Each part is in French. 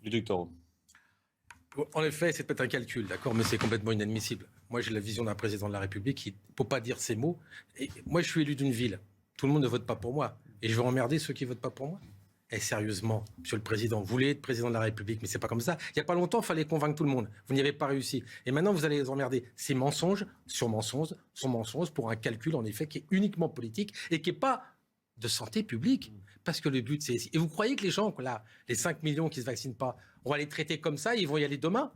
Ludovic Toro. En effet, c'est peut-être un calcul, d'accord, mais c'est complètement inadmissible. Moi, j'ai la vision d'un président de la République qui ne peut pas dire ces mots. Et moi, je suis élu d'une ville. Tout le monde ne vote pas pour moi. Et je vais emmerder ceux qui ne votent pas pour moi. Et sérieusement, Monsieur le Président, vous voulez être président de la République, mais c'est pas comme ça. Il n'y a pas longtemps, il fallait convaincre tout le monde. Vous n'y avez pas réussi. Et maintenant, vous allez les emmerder. C'est mensonge sur mensonge, sur mensonge, pour un calcul, en effet, qui est uniquement politique et qui n'est pas de santé publique. Parce que le but, c'est... Et vous croyez que les gens, là, les 5 millions qui ne se vaccinent pas, on va les traiter comme ça, ils vont y aller demain?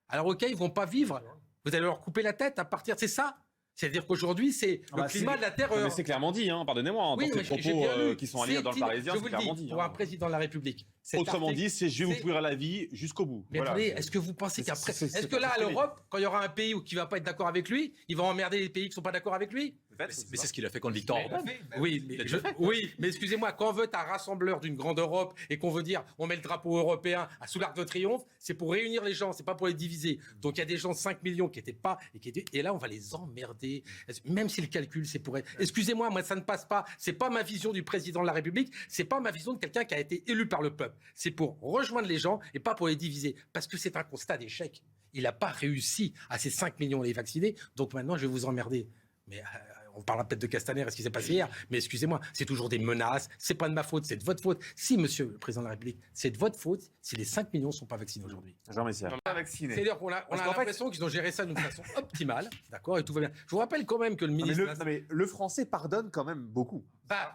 Alors, OK, ils ne vont pas vivre. Vous allez leur couper la tête à partir... C'est ça. C'est-à-dire qu'aujourd'hui, c'est le climat de la terreur. Mais c'est clairement dit, pardonnez-moi, dans ces propos qui sont alignés dans le Parisien, c'est clairement dit. Pour un président de la République. Autrement dit, c'est je vais vous pourrir la vie jusqu'au bout. Mais attendez, est-ce que vous pensez qu'après... Est-ce que là, à l'Europe, quand il y aura un pays qui ne va pas être d'accord avec lui, il va emmerder les pays qui ne sont pas d'accord avec lui? Mais c'est ce qu'il a fait contre Victor Orban. Oui, mais excusez-moi, quand on veut être un rassembleur d'une grande Europe et qu'on veut dire on met le drapeau européen sous l'Arc de Triomphe, c'est pour réunir les gens, c'est pas pour les diviser. Donc il y a des gens, 5 millions, qui n'étaient pas... Et là, on va les emmerder. Même si le calcul, c'est pour être... Excusez-moi, moi, ça ne passe pas. C'est pas ma vision du président de la République, c'est pas ma vision de quelqu'un qui a été élu par le peuple. C'est pour rejoindre les gens et pas pour les diviser. Parce que c'est un constat d'échec. Il n'a pas réussi à ces 5 millions les vacciner, donc maintenant, je vais vous emmerder. Mais... on parlera peut-être de Castaner et ce qui s'est passé hier, mais excusez-moi, c'est toujours des menaces, c'est pas de ma faute, c'est de votre faute. Si, monsieur le président de la République, c'est de votre faute si les 5 millions ne sont pas vaccinés aujourd'hui. Jean Messia. Pas vaccinés. C'est-à-dire qu'on a l'impression qu'ils ont géré ça d'une façon optimale, d'accord, et tout va bien. Je vous rappelle quand même que le ministre... Mais le français pardonne quand même beaucoup.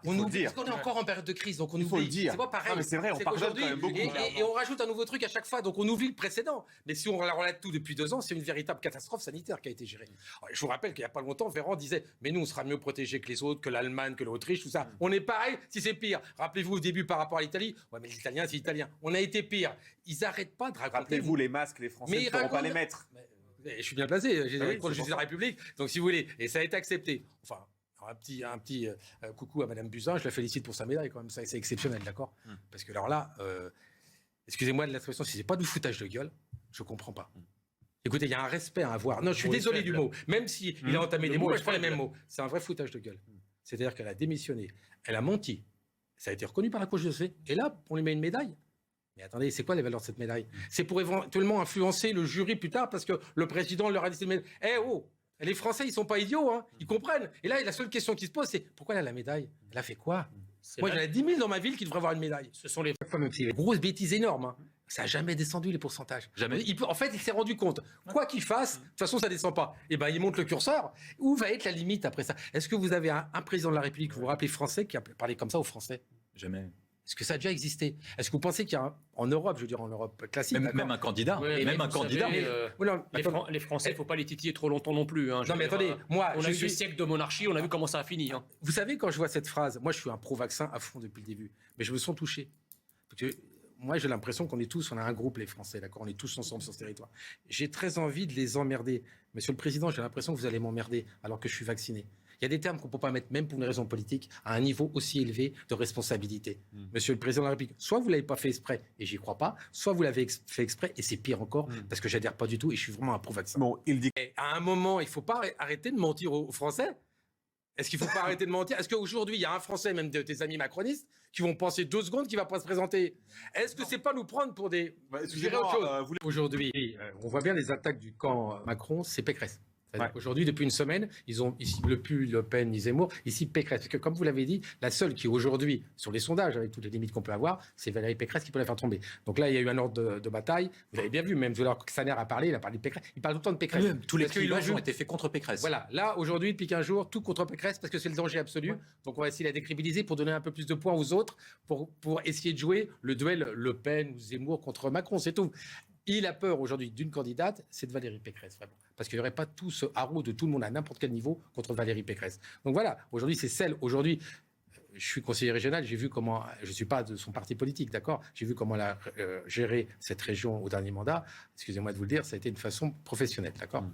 On oublie, parce qu'on est encore en période de crise, donc on oublie. Il faut le dire. C'est pas pareil. Non, mais c'est vrai, on pardonne quand même beaucoup. Et on rajoute un nouveau truc à chaque fois, donc on oublie le précédent. Mais si on relate tout depuis 2 ans, c'est une véritable catastrophe sanitaire qui a été gérée. Je vous rappelle qu'il n'y a pas longtemps, Véran disait, mais nous, on sera mieux protégés que les autres, que l'Allemagne, que l'Autriche, tout ça. On est pareil, si c'est pire. Rappelez-vous au début par rapport à l'Italie. Ouais, mais l'Italien, c'est italien. On a été pire. Ils n'arrêtent pas de raconter. Rappelez-vous, les masques, les Français ne pourront pas les mettre. Je suis bien placé. J'ai le justice de la République. Donc, si vous voulez, et ça a été accepté. Enfin, un petit coucou à Madame Buzyn. Je la félicite pour sa médaille quand même. C'est exceptionnel, d'accord. Parce que alors là, excusez-moi de l'expression, si c'est pas du foutage de gueule, je comprends pas. Écoutez, il y a un respect à avoir. Non, je suis désolé du mot. Même si il a entamé des mots, je prends les mêmes mots. C'est un vrai foutage de gueule. C'est-à-dire qu'elle a démissionné, elle a menti. Ça a été reconnu par la Cour de justice. Et là, on lui met une médaille. Mais attendez, c'est quoi les valeurs de cette médaille? C'est pour éventuellement influencer le jury plus tard parce que le président leur a dit cette médaille. Les Français, ils sont pas idiots, ils comprennent. Et là, la seule question qui se pose, c'est pourquoi elle a la médaille? Elle a fait quoi? Moi, j'en ai 10 000 dans ma ville qui devraient avoir une médaille. Ce sont les grosses bêtises énormes. Ça n'a jamais descendu les pourcentages. Jamais. En fait, il s'est rendu compte. Quoi qu'il fasse, de toute façon, ça ne descend pas. Et il monte le curseur. Où va être la limite après ça? Est-ce que vous avez un président de la République, vous vous rappelez français, qui a parlé comme ça aux Français? Jamais. Est-ce que ça a déjà existé? Est-ce que vous pensez qu'il y a en Europe, je veux dire en Europe classique, même un candidat, Les Français, il ne faut pas les titiller trop longtemps non plus. Non mais attendez, moi, on a eu des siècles de monarchie, on a vu comment ça a fini. Vous savez, quand je vois cette phrase, moi je suis un pro-vaccin à fond depuis le début, mais je me sens touché. Parce que moi j'ai l'impression qu'on est tous, on a un groupe les Français, d'accord, on est tous ensemble sur ce territoire. J'ai très envie de les emmerder. Monsieur le Président, j'ai l'impression que vous allez m'emmerder alors que je suis vacciné. Il y a des termes qu'on ne peut pas mettre, même pour une raison politique, à un niveau aussi élevé de responsabilité. Monsieur le Président de la République, soit vous ne l'avez pas fait exprès, et j'y crois pas, soit vous l'avez fait exprès, et c'est pire encore, parce que j'adhère pas du tout, et je suis vraiment un pro-vaccin. Bon, il dit... Et à un moment, il ne faut pas arrêter de mentir aux Français. Est-ce qu'il ne faut pas arrêter de mentir? Est-ce qu'aujourd'hui, il y a un Français, même de tes amis macronistes, qui vont penser 2 secondes qu'il ne va pas se présenter? Est-ce que ce n'est pas nous prendre pour des... Aujourd'hui, on voit bien les attaques du camp Macron, c'est Pécresse. Aujourd'hui, depuis une semaine, ils ciblent plus Le Pen ni Zemmour, ils ciblent Pécresse. Parce que, comme vous l'avez dit, la seule qui aujourd'hui, sur les sondages, avec toutes les limites qu'on peut avoir, c'est Valérie Pécresse qui peut la faire tomber. Donc là, il y a eu un ordre de bataille. Vous avez bien vu, même alors que Castaner a parlé, il a parlé de Pécresse. Il parle tout le temps de Pécresse. Tous les clivages ont été faits contre Pécresse. Voilà, là, aujourd'hui, depuis 15 jours, tout contre Pécresse, parce que c'est le danger absolu. Donc on va essayer de la décrédibiliser pour donner un peu plus de points aux autres, pour essayer de jouer le duel Le Pen ou Zemmour contre Macron, c'est tout. Il a peur aujourd'hui d'une candidate, c'est de Valérie Pécresse, vraiment. Parce qu'il n'y aurait pas tout ce haro de tout le monde à n'importe quel niveau contre Valérie Pécresse. Donc voilà, aujourd'hui, c'est celle. Aujourd'hui, je suis conseiller régional, j'ai vu comment. Je ne suis pas de son parti politique, d'accord? J'ai vu comment elle a géré cette région au dernier mandat. Excusez-moi de vous le dire, ça a été une façon professionnelle, d'accord?